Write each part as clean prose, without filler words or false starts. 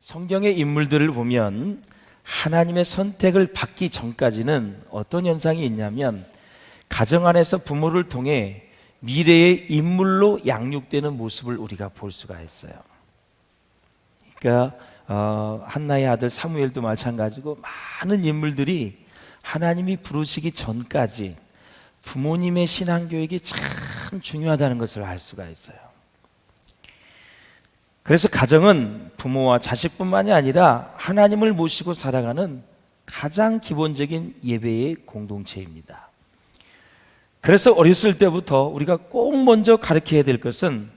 성경의 인물들을 보면 하나님의 선택을 받기 전까지는 어떤 현상이 있냐면 가정 안에서 부모를 통해 미래의 인물로 양육되는 모습을 우리가 볼 수가 있어요. 그러니까 한나의 아들 사무엘도 마찬가지고 많은 인물들이 하나님이 부르시기 전까지 부모님의 신앙교육이 참 중요하다는 것을 알 수가 있어요. 그래서 가정은 부모와 자식뿐만이 아니라 하나님을 모시고 살아가는 가장 기본적인 예배의 공동체입니다. 그래서 어렸을 때부터 우리가 꼭 먼저 가르쳐야 될 것은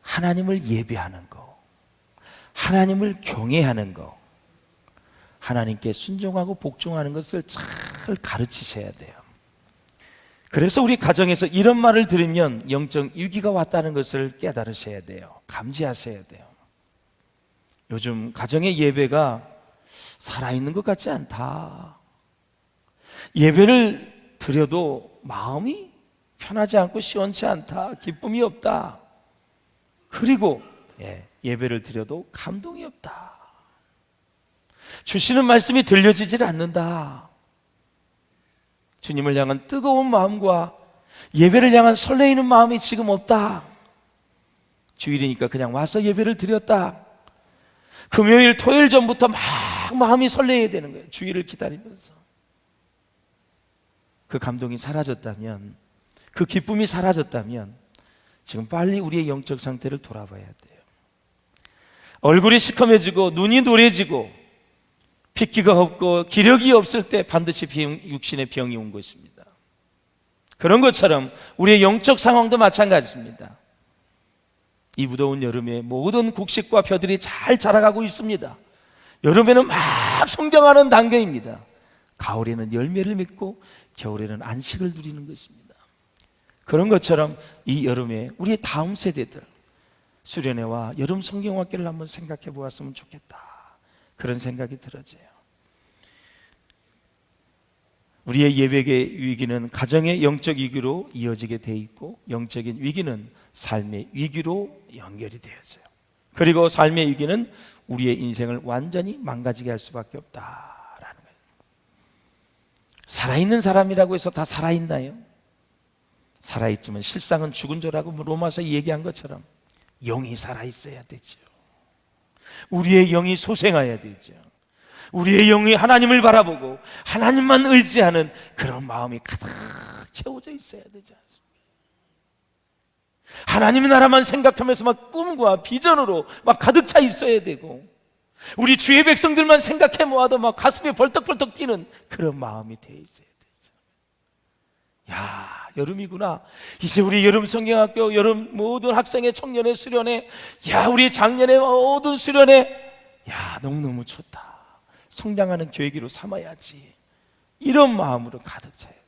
하나님을 예배하는 거, 하나님을 경외하는 거, 하나님께 순종하고 복종하는 것을 잘 가르치셔야 돼요. 그래서 우리 가정에서 이런 말을 들으면 영적 위기가 왔다는 것을 깨달으셔야 돼요. 감지하셔야 돼요. 요즘 가정의 예배가 살아있는 것 같지 않다. 예배를 드려도 마음이 편하지 않고 시원치 않다. 기쁨이 없다. 그리고 예배를 드려도 감동이 없다. 주시는 말씀이 들려지질 않는다. 주님을 향한 뜨거운 마음과 예배를 향한 설레이는 마음이 지금 없다. 주일이니까 그냥 와서 예배를 드렸다. 금요일, 토요일 전부터 막 마음이 설레야 되는 거예요. 주일을 기다리면서. 그 감동이 사라졌다면, 그 기쁨이 사라졌다면 지금 빨리 우리의 영적 상태를 돌아봐야 돼요. 얼굴이 시커매지고 눈이 노래지고 핏기가 없고 기력이 없을 때 반드시 육신의 병이 온 것입니다. 그런 것처럼 우리의 영적 상황도 마찬가지입니다. 이 무더운 여름에 모든 곡식과 벼들이 잘 자라가고 있습니다. 여름에는 막 성장하는 단계입니다. 가을에는 열매를 맺고 겨울에는 안식을 누리는 것입니다. 그런 것처럼 이 여름에 우리의 다음 세대들 수련회와 여름 성경학교를 한번 생각해 보았으면 좋겠다. 그런 생각이 들어져요. 우리의 예배의 위기는 가정의 영적 위기로 이어지게 돼 있고 영적인 위기는 삶의 위기로 연결이 되어져요. 그리고 삶의 위기는 우리의 인생을 완전히 망가지게 할 수밖에 없다라는 거예요. 살아있는 사람이라고 해서 다 살아있나요? 살아있지만 실상은 죽은 자라고 로마서 얘기한 것처럼 영이 살아있어야 되죠. 우리의 영이 소생해야 되죠. 우리의 영이 하나님을 바라보고 하나님만 의지하는 그런 마음이 가득 채워져 있어야 되지 않습니까? 하나님의 나라만 생각하면서 막 꿈과 비전으로 막 가득 차 있어야 되고 우리 주의 백성들만 생각해 모아도 막 가슴이 벌떡벌떡 뛰는 그런 마음이 돼 있어야 되죠. 야, 여름이구나. 이제 우리 여름 성경학교 여름 모든 학생의 청년의 수련회, 야, 우리 작년의 모든 수련회, 야, 너무너무 좋다. 성장하는 계기로 삼아야지. 이런 마음으로 가득 차야 돼요.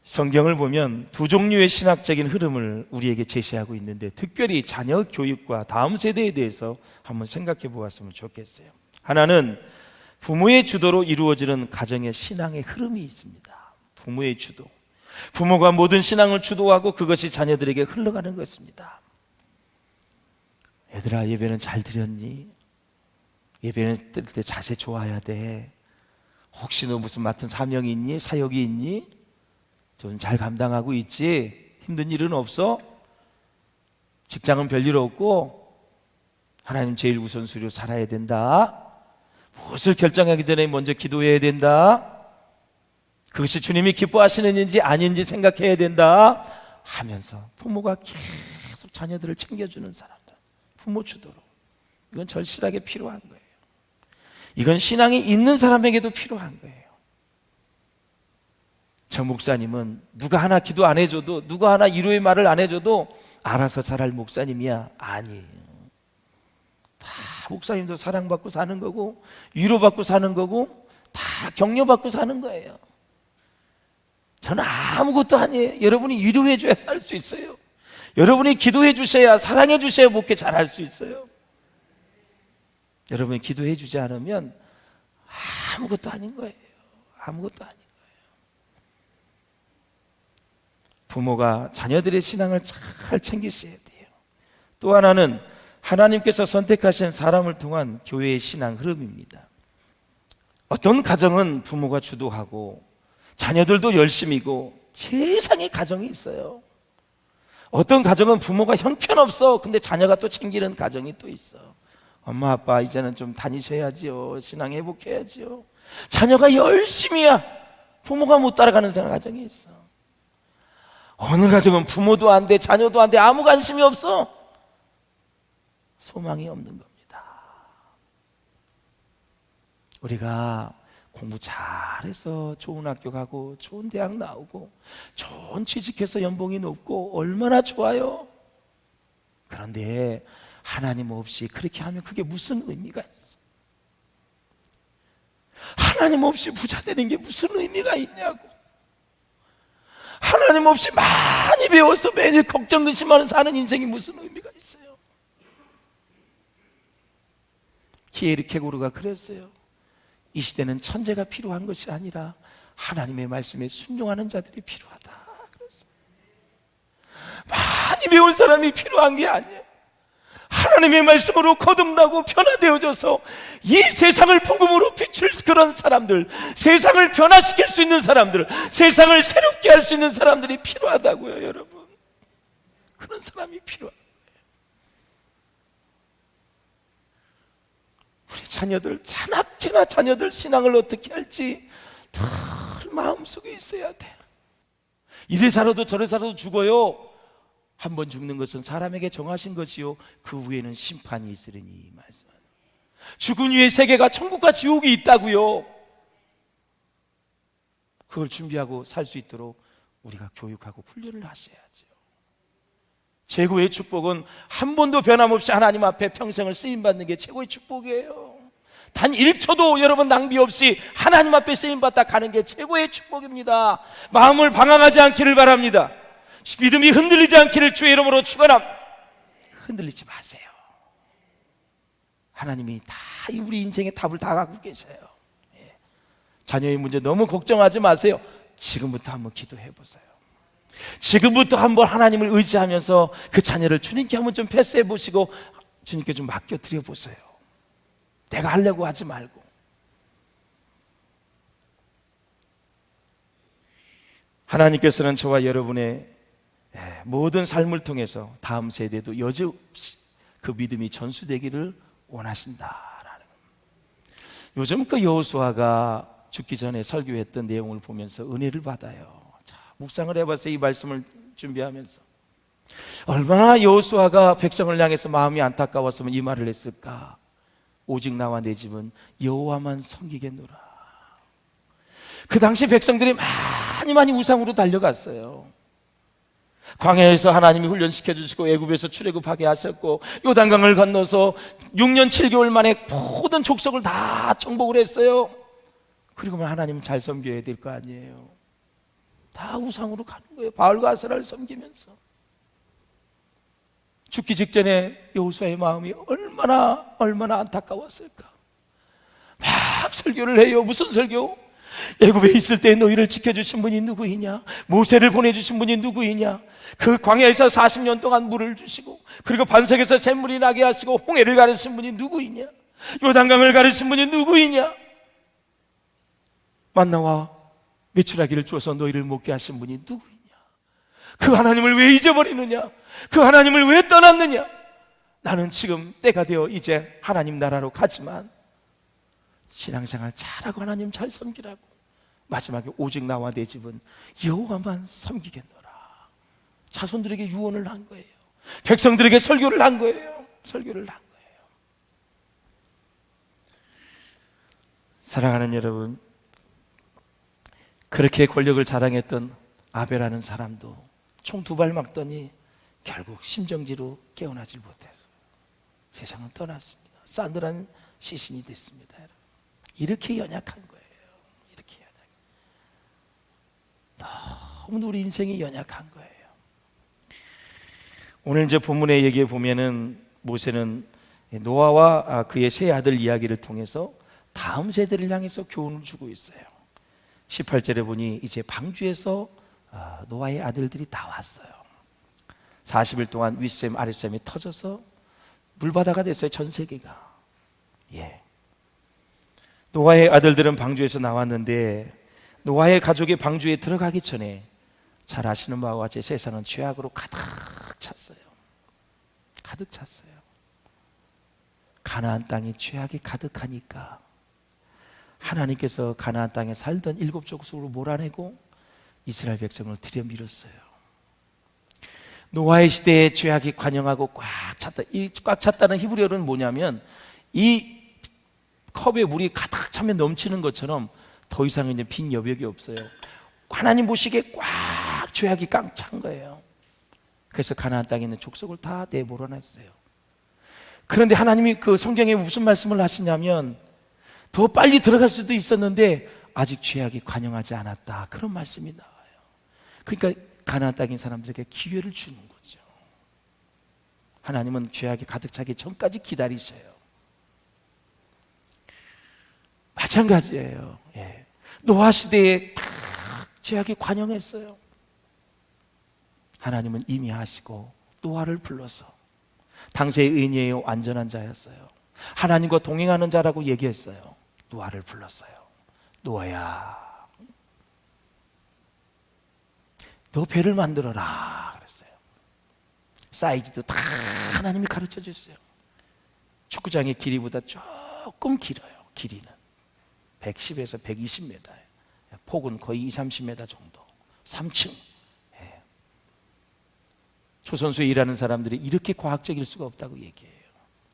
성경을 보면 두 종류의 신학적인 흐름을 우리에게 제시하고 있는데 특별히 자녀 교육과 다음 세대에 대해서 한번 생각해 보았으면 좋겠어요. 하나는 부모의 주도로 이루어지는 가정의 신앙의 흐름이 있습니다. 부모의 주도. 부모가 모든 신앙을 주도하고 그것이 자녀들에게 흘러가는 것입니다. 얘들아, 예배는 잘 드렸니? 예배는 뜰 때 자세 좋아야 돼. 혹시 너 무슨 맡은 사명이 있니? 사역이 있니? 좀 잘 감당하고 있지? 힘든 일은 없어? 직장은 별일 없고 하나님 제일 우선순위로 살아야 된다. 무엇을 결정하기 전에 먼저 기도해야 된다. 그것이 주님이 기뻐하시는지 아닌지 생각해야 된다 하면서 부모가 계속 자녀들을 챙겨주는 사람들, 부모 주도로. 이건 절실하게 필요한 거예요. 이건 신앙이 있는 사람에게도 필요한 거예요. 저 목사님은 누가 하나 기도 안 해줘도, 누가 하나 위로의 말을 안 해줘도 알아서 잘할 목사님이야. 아니에요. 다 목사님도 사랑받고 사는 거고 위로받고 사는 거고 다 격려받고 사는 거예요. 저는 아무것도 아니에요. 여러분이 위로해 줘야 살 수 있어요. 여러분이 기도해 주셔야, 사랑해 주셔야 목회 잘할 수 있어요. 여러분이 기도해 주지 않으면 아무것도 아닌 거예요. 아무것도 아닌 거예요. 부모가 자녀들의 신앙을 잘 챙기셔야 돼요. 또 하나는 하나님께서 선택하신 사람을 통한 교회의 신앙 흐름입니다. 어떤 가정은 부모가 주도하고 자녀들도 열심이고 세상에 가정이 있어요. 어떤 가정은 부모가 형편없어. 근데 자녀가 또 챙기는 가정이 또 있어. 엄마 아빠 이제는 좀 다니셔야지요. 신앙 회복해야지요. 자녀가 열심히야 부모가 못 따라가는 가정이 있어. 어느 가정은 부모도 안 돼, 자녀도 안 돼, 아무 관심이 없어. 소망이 없는 겁니다. 우리가 공부 잘해서 좋은 학교 가고 좋은 대학 나오고 좋은 취직해서 연봉이 높고 얼마나 좋아요. 그런데 하나님 없이 그렇게 하면 그게 무슨 의미가 있어? 하나님 없이 부자 되는 게 무슨 의미가 있냐고. 하나님 없이 많이 배워서 매일 걱정 근심하는 사는 인생이 무슨 의미가 있어요? 키에르케고르가 그랬어요. 이 시대는 천재가 필요한 것이 아니라 하나님의 말씀에 순종하는 자들이 필요하다. 그랬어요. 많이 배운 사람이 필요한 게 아니에요. 하나님의 말씀으로 거듭나고 변화되어져서 이 세상을 복음으로 비출 그런 사람들, 세상을 변화시킬 수 있는 사람들, 세상을 새롭게 할 수 있는 사람들이 필요하다고요, 여러분. 그런 사람이 필요해요. 우리 자녀들, 자나깨나 자녀들 신앙을 어떻게 할지 늘 마음속에 있어야 돼. 이래 살아도 저래 살아도 죽어요. 한 번 죽는 것은 사람에게 정하신 것이요 그 후에는 심판이 있으리니 말씀. 죽은 후의 세계가 천국과 지옥이 있다고요. 그걸 준비하고 살 수 있도록 우리가 교육하고 훈련을 하셔야죠. 최고의 축복은 한 번도 변함없이 하나님 앞에 평생을 쓰임받는 게 최고의 축복이에요. 단 1초도 여러분 낭비 없이 하나님 앞에 쓰임받다 가는 게 최고의 축복입니다. 마음을 방황하지 않기를 바랍니다. 믿음이 흔들리지 않기를 주의 이름으로 축원합니다. 흔들리지 마세요. 하나님이 다 우리 인생의 답을 다 갖고 계세요. 자녀의 문제 너무 걱정하지 마세요. 지금부터 한번 기도해 보세요. 지금부터 한번 하나님을 의지하면서 그 자녀를 주님께 한번 좀 패스해 보시고 주님께 좀 맡겨 드려 보세요. 내가 하려고 하지 말고. 하나님께서는 저와 여러분의 모든 삶을 통해서 다음 세대도 여지없이 그 믿음이 전수되기를 원하신다라는. 요즘 그 여호수아가 죽기 전에 설교했던 내용을 보면서 은혜를 받아요. 자, 묵상을 해봤어요. 이 말씀을 준비하면서 얼마나 여호수아가 백성을 향해서 마음이 안타까웠으면 이 말을 했을까. 오직 나와 내 집은 여호와만 섬기겠노라. 그 당시 백성들이 많이 우상으로 달려갔어요. 광야에서 하나님이 훈련시켜 주시고 애굽에서 출애굽하게 하셨고 요단강을 건너서 6년 7개월 만에 모든 족속을 다 정복을 했어요. 그리고 하나님 잘 섬겨야 될 거 아니에요. 다 우상으로 가는 거예요. 바알과 아세라를 섬기면서. 죽기 직전에 여호수아의 마음이 얼마나 안타까웠을까. 막 설교를 해요. 무슨 설교? 애굽에 있을 때 너희를 지켜주신 분이 누구이냐? 모세를 보내주신 분이 누구이냐? 그 광야에서 40년 동안 물을 주시고 그리고 반석에서 샘물이 나게 하시고 홍해를 가르신 분이 누구이냐? 요단강을 가르신 분이 누구이냐? 만나와 메추라기를 주어서 너희를 먹게 하신 분이 누구이냐? 그 하나님을 왜 잊어버리느냐? 그 하나님을 왜 떠났느냐? 나는 지금 때가 되어 이제 하나님 나라로 가지만 신앙생활 잘하고 하나님 잘 섬기라고 마지막에 오직 나와 내 집은 여호와만 섬기겠노라. 자손들에게 유언을 한 거예요. 백성들에게 설교를 한 거예요. 설교를 한 거예요. 사랑하는 여러분, 그렇게 권력을 자랑했던 아벨하는 사람도 총 2발 맞더니 결국 심정지로 깨어나질 못해서 세상을 떠났습니다. 싸늘한 시신이 됐습니다. 이렇게 연약한 거예요. 이렇게 너무 우리 인생이 연약한 거예요. 오늘 이제 본문의 얘기에 보면은 모세는 노아와 그의 세 아들 이야기를 통해서 다음 세대를 향해서 교훈을 주고 있어요. 18절에 보니 이제 방주에서 노아의 아들들이 다 왔어요. 40일 동안 윗샘 아랫샘이 터져서 물바다가 됐어요. 전 세계가. 예. 노아의 아들들은 방주에서 나왔는데 노아의 가족이 방주에 들어가기 전에 잘 아시는 바와 같이 세상은 죄악으로 가득 찼어요. 가득 찼어요. 가나안 땅이 죄악이 가득하니까 하나님께서 가나안 땅에 살던 7 족속으로 몰아내고 이스라엘 백성을 들여밀었어요. 노아의 시대에 죄악이 관영하고 꽉 찼다. 이 꽉 찼다는 히브리어는 뭐냐면 이 컵에 물이 가득 차면 넘치는 것처럼 더 이상 이제 빈 여백이 없어요. 하나님 보시기에 꽉 죄악이 꽉 찬 거예요. 그래서 가나안 땅에 있는 족속을 다 내몰아냈어요. 그런데 하나님이 그 성경에 무슨 말씀을 하시냐면 더 빨리 들어갈 수도 있었는데 아직 죄악이 관영하지 않았다, 그런 말씀이 나와요. 그러니까 가나안 땅인 사람들에게 기회를 주는 거죠. 하나님은 죄악이 가득 차기 전까지 기다리셔요. 마찬가지예요. 예. 노아 시대에 딱 죄악이 관영했어요. 하나님은 이미 하시고 노아를 불러서 당시의 의인이에요, 안전한 자였어요. 하나님과 동행하는 자라고 얘기했어요. 노아를 불렀어요. 노아야, 너 배를 만들어라 그랬어요. 사이즈도 다 하나님이 가르쳐 주셨어요. 축구장의 길이보다 조금 길어요. 길이는 110에서 120m, 폭은 거의 20, 30m 정도, 3층. 조선소에 일하는 사람들이 이렇게 과학적일 수가 없다고 얘기해요.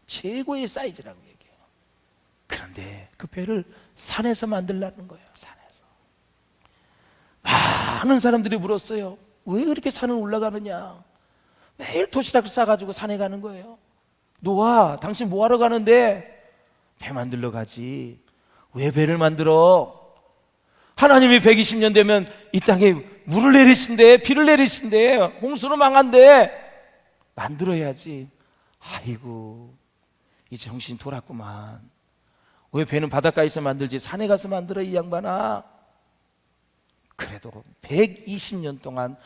최고의 사이즈라고 얘기해요. 그런데 그 배를 산에서 만들라는 거예요. 산에서. 많은 사람들이 물었어요. 왜 그렇게 산을 올라가느냐? 매일 도시락을 싸가지고 산에 가는 거예요. 노아, 당신 뭐하러 가는데? 배 만들러 가지. 왜 배를 만들어? 하나님이 120년 되면 이 땅에 물을 내리신대, 비를 내리신대, 홍수로 망한대. 만들어야지. 아이고, 이제 정신 돌았구만. 왜 배는 바닷가에서 만들지 산에 가서 만들어, 이 양반아. 그래도 120년 동안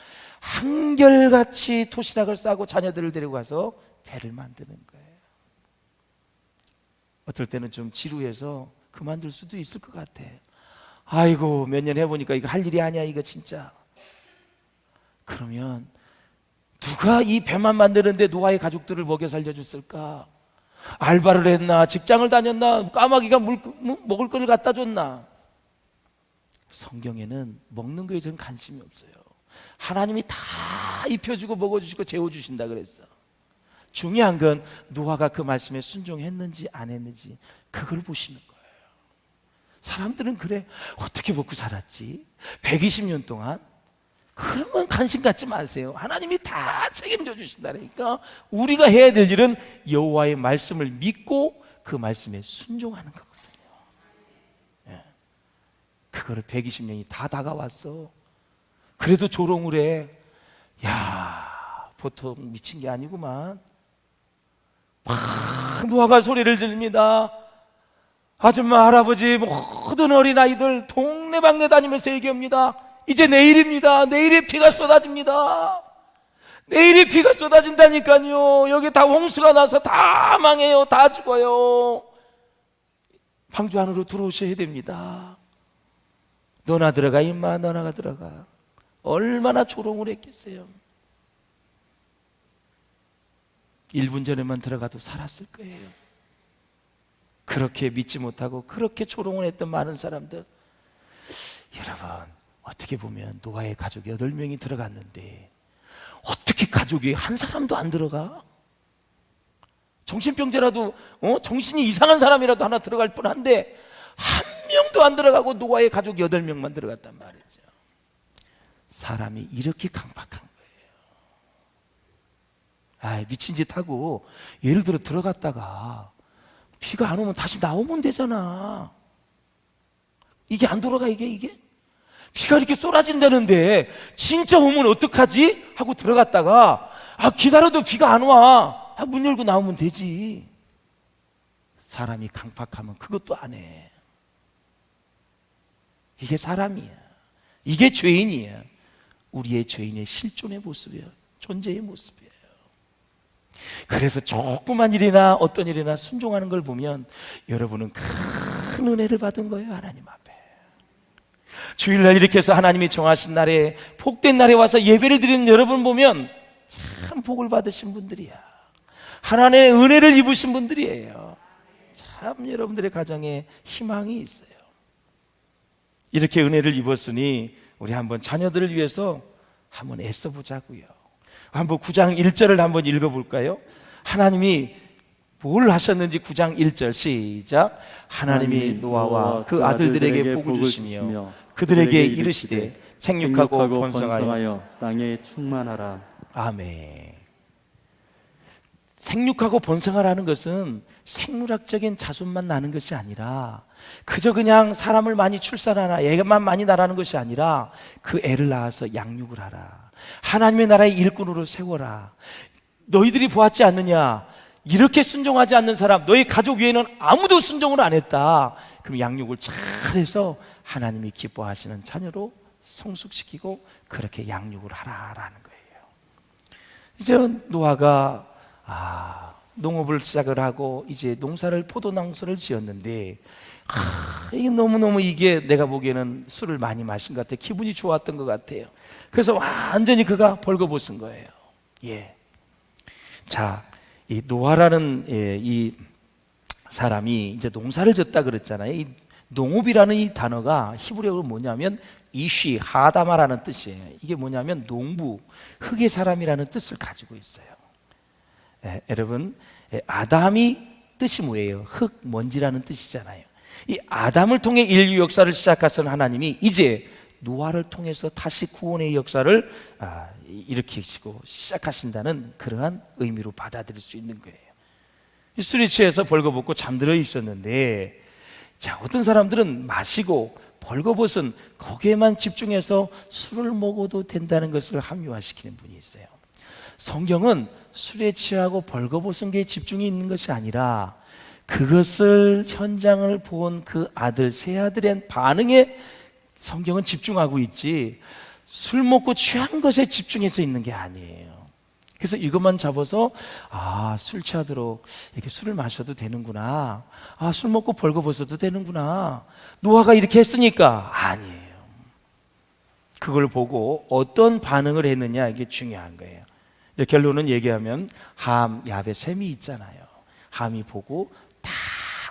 한결같이 도시락을 싸고 자녀들을 데리고 가서 배를 만드는 거예요. 어떨 때는 좀 지루해서 그만둘 수도 있을 것 같아. 아이고, 몇 년 해보니까 이거 할 일이 아니야, 이거 진짜. 그러면 누가 이 배만 만드는데 노아의 가족들을 먹여 살려줬을까? 알바를 했나? 직장을 다녔나? 까마귀가 먹을 걸 갖다 줬나? 성경에는 먹는 거에 전 관심이 없어요. 하나님이 다 입혀주고 먹어주시고 재워주신다 그랬어. 중요한 건 노아가 그 말씀에 순종했는지 안 했는지, 그걸 보시는 거예요. 사람들은 그래, 어떻게 먹고 살았지? 120년 동안? 그런 건 관심 갖지 마세요. 하나님이 다 책임져 주신다니까. 우리가 해야 될 일은 여호와의 말씀을 믿고 그 말씀에 순종하는 거거든요. 예. 그거를 120년이 다 다가왔어. 그래도 조롱을 해. 야, 보통 미친 게 아니구만. 막 노아가 소리를 지릅니다. 아줌마, 할아버지, 모든 어린아이들 동네방네 다니면서 얘기합니다. 이제 내일입니다. 내일에 비가 쏟아집니다. 내일에 비가 쏟아진다니까요. 여기 다 홍수가 나서 다 망해요. 다 죽어요. 방주 안으로 들어오셔야 됩니다. 너나 들어가, 임마, 너나가 들어가. 얼마나 조롱을 했겠어요. 1분 전에만 들어가도 살았을 거예요. 그렇게 믿지 못하고 그렇게 조롱을 했던 많은 사람들. 여러분, 어떻게 보면 노아의 가족 8명이 들어갔는데 어떻게 가족이 한 사람도 안 들어가? 정신병자라도, 정신이 이상한 사람이라도 하나 들어갈 뻔한데 한 명도 안 들어가고 노아의 가족 8명만 들어갔단 말이죠. 사람이 이렇게 강팍한 거예요. 미친 짓 하고 예를 들어 들어갔다가 비가 안 오면 다시 나오면 되잖아. 이게 안 돌아가, 이게? 비가 이렇게 쏟아진다는데 진짜 오면 어떡하지? 하고 들어갔다가 기다려도 비가 안 와. 문 열고 나오면 되지. 사람이 강팍하면 그것도 안 해. 이게 사람이야. 이게 죄인이야. 우리의 죄인의 실존의 모습이에요. 존재의 모습이에요. 그래서 조그만 일이나 어떤 일이나 순종하는 걸 보면 여러분은 큰 은혜를 받은 거예요. 하나님 앞에. 주일날 이렇게 해서 하나님이 정하신 날에, 복된 날에 와서 예배를 드리는 여러분 보면 참 복을 받으신 분들이야. 하나님의 은혜를 입으신 분들이에요. 참 여러분들의 가정에 희망이 있어요. 이렇게 은혜를 입었으니 우리 한번 자녀들을 위해서 한번 애써 보자고요. 한번 9장 1절을 한번 읽어볼까요? 하나님이 뭘 하셨는지 9장 1절 시작. 하나님이 노아와 그 아들들에게 복을 주시며 그들에게 이르시되 생육하고 번성하여 땅에 충만하라. 아멘. 생육하고 번성하라는 것은 생물학적인 자손만 나는 것이 아니라 그저 그냥 사람을 많이 출산하라, 애만 많이 낳으라는 것이 아니라 그 애를 낳아서 양육을 하라. 하나님의 나라의 일꾼으로 세워라. 너희들이 보았지 않느냐? 이렇게 순종하지 않는 사람, 너희 가족 외에는 아무도 순종을 안 했다. 그럼 양육을 잘해서 하나님이 기뻐하시는 자녀로 성숙시키고 그렇게 양육을 하라라는 거예요. 이제 노아가 농업을 시작을 하고 이제 농사를, 포도농사를 지었는데 이게 너무너무, 이게 내가 보기에는 술을 많이 마신 것 같아요. 기분이 좋았던 것 같아요. 그래서 완전히 그가 벌거벗은 거예요. 예. 자, 이 노아라는 이 사람이 이제 농사를 졌다 그랬잖아요. 이 농업이라는 이 단어가 히브리어로 뭐냐면 이쉬 하다마라는 뜻이에요. 이게 뭐냐면 농부, 흙의 사람이라는 뜻을 가지고 있어요. 여러분, 아담이 뜻이 뭐예요? 흙, 먼지라는 뜻이잖아요. 이 아담을 통해 인류 역사를 시작하신 하나님이 이제 노아를 통해서 다시 구원의 역사를 일으키시고 시작하신다는 그러한 의미로 받아들일 수 있는 거예요. 술에 취해서 벌거벗고 잠들어 있었는데, 자, 어떤 사람들은 마시고 벌거벗은 거기에만 집중해서 술을 먹어도 된다는 것을 합리화시키는 분이 있어요. 성경은 술에 취하고 벌거벗은 게 집중이 있는 것이 아니라 그것을, 현장을 본 그 아들, 세 아들의 반응에 성경은 집중하고 있지, 술 먹고 취한 것에 집중해서 있는 게 아니에요. 그래서 이것만 잡아서 술 취하도록 이렇게 술을 마셔도 되는구나, 술 먹고 벌거벗어도 되는구나, 노아가 이렇게 했으니까, 아니에요. 그걸 보고 어떤 반응을 했느냐, 이게 중요한 거예요. 결론은 얘기하면 함, 야벳, 셈이 있잖아요. 함이 보고 다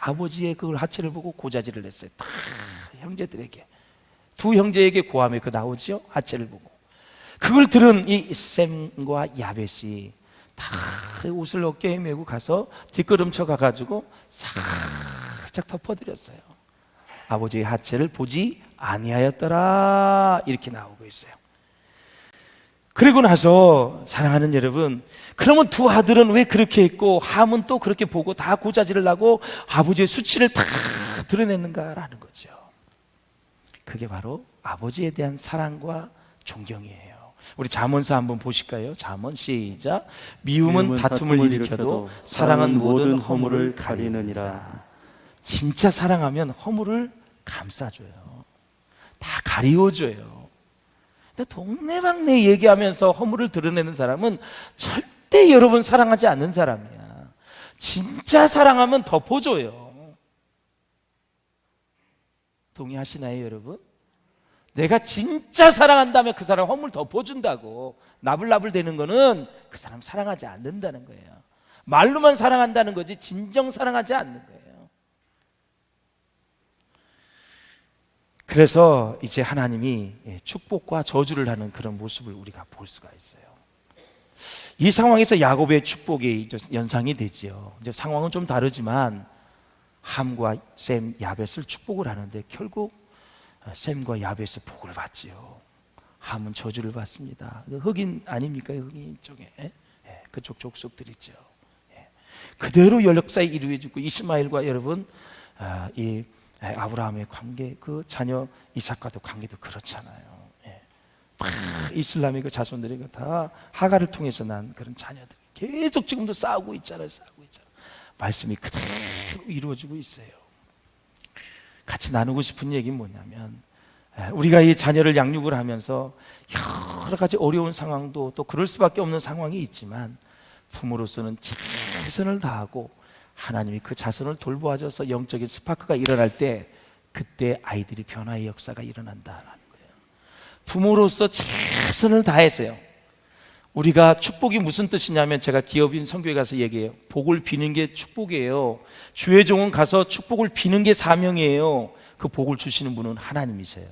아버지의 그걸 하체를 보고 고자질을 했어요. 다 형제들에게, 두 형제에게 고함에 그 나오죠, 하체를 보고. 그걸 들은 이 셈과 야벳이 다 옷을 어깨에 메고 가서 뒷걸음쳐 가가지고 살짝 덮어드렸어요. 아버지의 하체를 보지 아니하였더라, 이렇게 나오고 있어요. 그리고 나서 사랑하는 여러분, 그러면 두 아들은 왜 그렇게 했고 함은 또 그렇게 보고 다 고자질을 하고 아버지의 수치를 다 드러냈는가라는 거죠. 그게 바로 아버지에 대한 사랑과 존경이에요. 우리 잠언서 한번 보실까요? 잠언 시작. 미움은 다툼을 일으켜도 사랑은 모든 허물을 가리느니라. 진짜 사랑하면 허물을 감싸줘요. 다 가리워줘요. 근데 동네방네 얘기하면서 허물을 드러내는 사람은 절대 여러분 사랑하지 않는 사람이야. 진짜 사랑하면 덮어줘요. 동의하시나요, 여러분? 내가 진짜 사랑한다면 그 사람 허물 덮어준다고. 나불나불 되는 거는 그 사람 사랑하지 않는다는 거예요. 말로만 사랑한다는 거지 진정 사랑하지 않는 거예요. 그래서 이제 하나님이 축복과 저주를 하는 그런 모습을 우리가 볼 수가 있어요. 이 상황에서 야곱의 축복이 연상이 되지요. 이제 상황은 좀 다르지만 함과 셈, 야벳을 축복을 하는데 결국 셈과 야벳의 복을 받지요. 함은 저주를 받습니다. 흑인 아닙니까? 흑인 쪽에 그쪽 족속들이죠. 그대로 역사에 이루어지고 이스마엘과 여러분 이 아브라함의 관계, 그 자녀 이삭과도 관계도 그렇잖아요. 이슬람의 그 자손들이 다 하가를 통해서 난 그런 자녀들 계속 지금도 싸우고 있잖아요. 말씀이 그대로 이루어지고 있어요. 같이 나누고 싶은 얘기는 뭐냐면 우리가 이 자녀를 양육을 하면서 여러 가지 어려운 상황도 또 그럴 수밖에 없는 상황이 있지만 부모로서는 최선을 다하고 하나님이 그 자손을 돌보아줘서 영적인 스파크가 일어날 때 그때 아이들이 변화의 역사가 일어난다라는 거예요. 부모로서 최선을 다했어요. 우리가 축복이 무슨 뜻이냐면 제가 기업인 선교회 가서 얘기해요. 복을 비는 게 축복이에요. 주의 종은 가서 축복을 비는 게 사명이에요. 그 복을 주시는 분은 하나님이세요.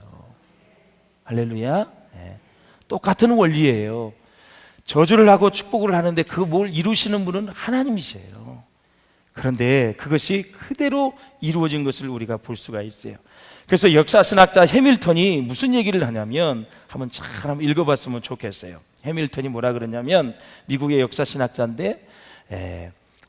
할렐루야. 네. 똑같은 원리예요. 저주를 하고 축복을 하는데 그 뭘 이루시는 분은 하나님이세요. 그런데 그것이 그대로 이루어진 것을 우리가 볼 수가 있어요. 그래서 역사신학자 해밀턴이 무슨 얘기를 하냐면 한번 읽어봤으면 좋겠어요. 해밀턴이 뭐라 그러냐면 미국의 역사신학자인데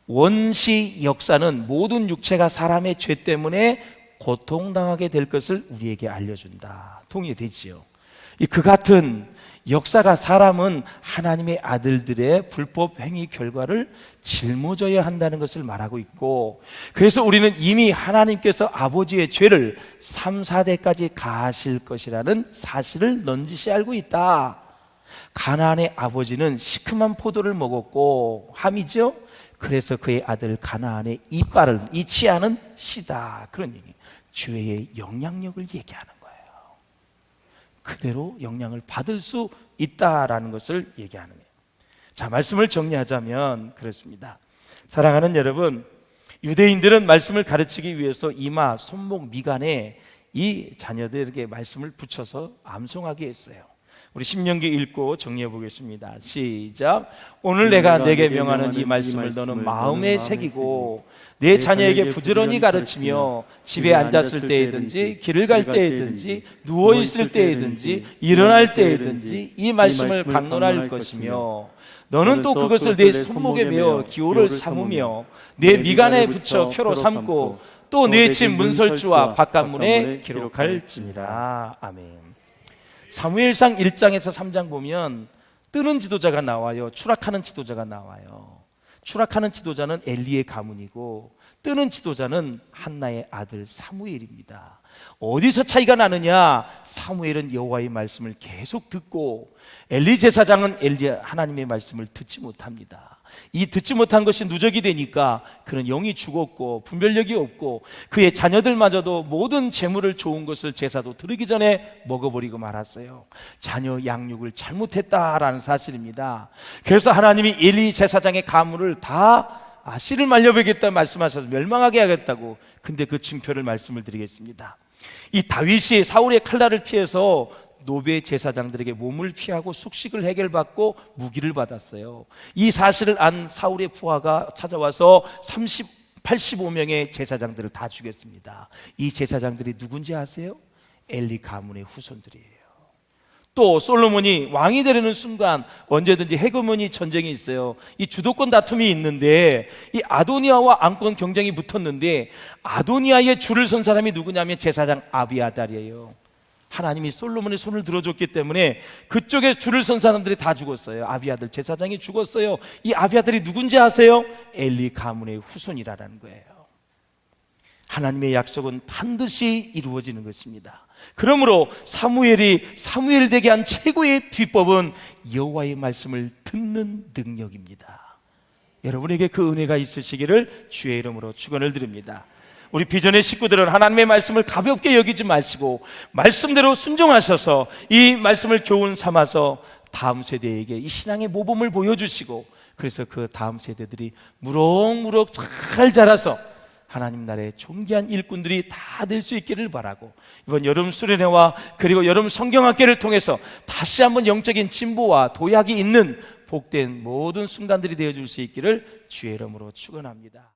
원시 역사는 모든 육체가 사람의 죄 때문에 고통당하게 될 것을 우리에게 알려준다. 동의되지요. 그 같은 역사가 사람은 하나님의 아들들의 불법 행위 결과를 짊어져야 한다는 것을 말하고 있고, 그래서 우리는 이미 하나님께서 아버지의 죄를 3, 4대까지 가하실 것이라는 사실을 넌지시 알고 있다. 가나안의 아버지는 시큼한 포도를 먹었고 함이죠. 그래서 그의 아들 가나안의 이빨을 이치하는 씨다. 그런 얘기. 죄의 영향력을 얘기하는 거예요. 그대로 영향을 받을 수 있다라는 것을 얘기하는 거예요. 자, 말씀을 정리하자면 그렇습니다. 사랑하는 여러분, 유대인들은 말씀을 가르치기 위해서 이마, 손목, 미간에 이 자녀들에게 말씀을 붙여서 암송하게 했어요. 우리 신명기 읽고 정리해 보겠습니다. 시작. 오늘 내가 내게 명하는 이 말씀을 너는 마음에 새기고 내 자녀에게 부지런히 가르치며 집에 앉았을 때이든지 길을 갈 때이든지 누워 있을 때이든지 일어날 때이든지 이 말씀을 강론할 것이며 너는 또 그것을 내 손목에 메어 기호를 삼으며 내 미간에 붙여 표로 삼고 또 내 집 문설주와 바깥문에 기록할지니라. 아멘. 사무엘상 1장에서 3장 보면 뜨는 지도자가 나와요. 추락하는 지도자가 나와요. 추락하는 지도자는 엘리의 가문이고 뜨는 지도자는 한나의 아들 사무엘입니다. 어디서 차이가 나느냐? 사무엘은 여호와의 말씀을 계속 듣고 엘리 제사장은 하나님의 말씀을 듣지 못합니다. 이 듣지 못한 것이 누적이 되니까 그는 영이 죽었고 분별력이 없고 그의 자녀들마저도 모든 재물을 좋은 것을 제사도 드리기 전에 먹어버리고 말았어요. 자녀 양육을 잘못했다라는 사실입니다. 그래서 하나님이 엘리 제사장의 가문을 다 씨를 말려버리겠다 말씀하셔서 멸망하게 하겠다고. 근데 그 징표를 말씀을 드리겠습니다. 이 다윗이 사울의 칼날을 피해서 노베 제사장들에게 몸을 피하고 숙식을 해결받고 무기를 받았어요. 이 사실을 안 사울의 부하가 찾아와서 85명의 제사장들을 다 죽였습니다. 이 제사장들이 누군지 아세요? 엘리 가문의 후손들이에요. 또 솔로몬이 왕이 되려는 순간 언제든지 헤게모니 전쟁이 있어요. 이 주도권 다툼이 있는데 이 아도니아와 왕권 경쟁이 붙었는데 아도니아의 줄을 선 사람이 누구냐면 제사장 아비아달이에요. 하나님이 솔로몬의 손을 들어줬기 때문에 그쪽에 줄을 선 사람들이 다 죽었어요. 아비아들 제사장이 죽었어요. 이 아비아들이 누군지 아세요? 엘리 가문의 후손이라는 거예요. 하나님의 약속은 반드시 이루어지는 것입니다. 그러므로 사무엘이 사무엘 되게 한 최고의 비법은 여호와의 말씀을 듣는 능력입니다. 여러분에게 그 은혜가 있으시기를 주의 이름으로 축원을 드립니다. 우리 비전의 식구들은 하나님의 말씀을 가볍게 여기지 마시고 말씀대로 순종하셔서 이 말씀을 교훈 삼아서 다음 세대에게 이 신앙의 모범을 보여주시고 그래서 그 다음 세대들이 무럭무럭 잘 자라서 하나님 나라의 존귀한 일꾼들이 다 될 수 있기를 바라고 이번 여름 수련회와 그리고 여름 성경학교를 통해서 다시 한번 영적인 진보와 도약이 있는 복된 모든 순간들이 되어줄 수 있기를 주의 이름으로 축원합니다.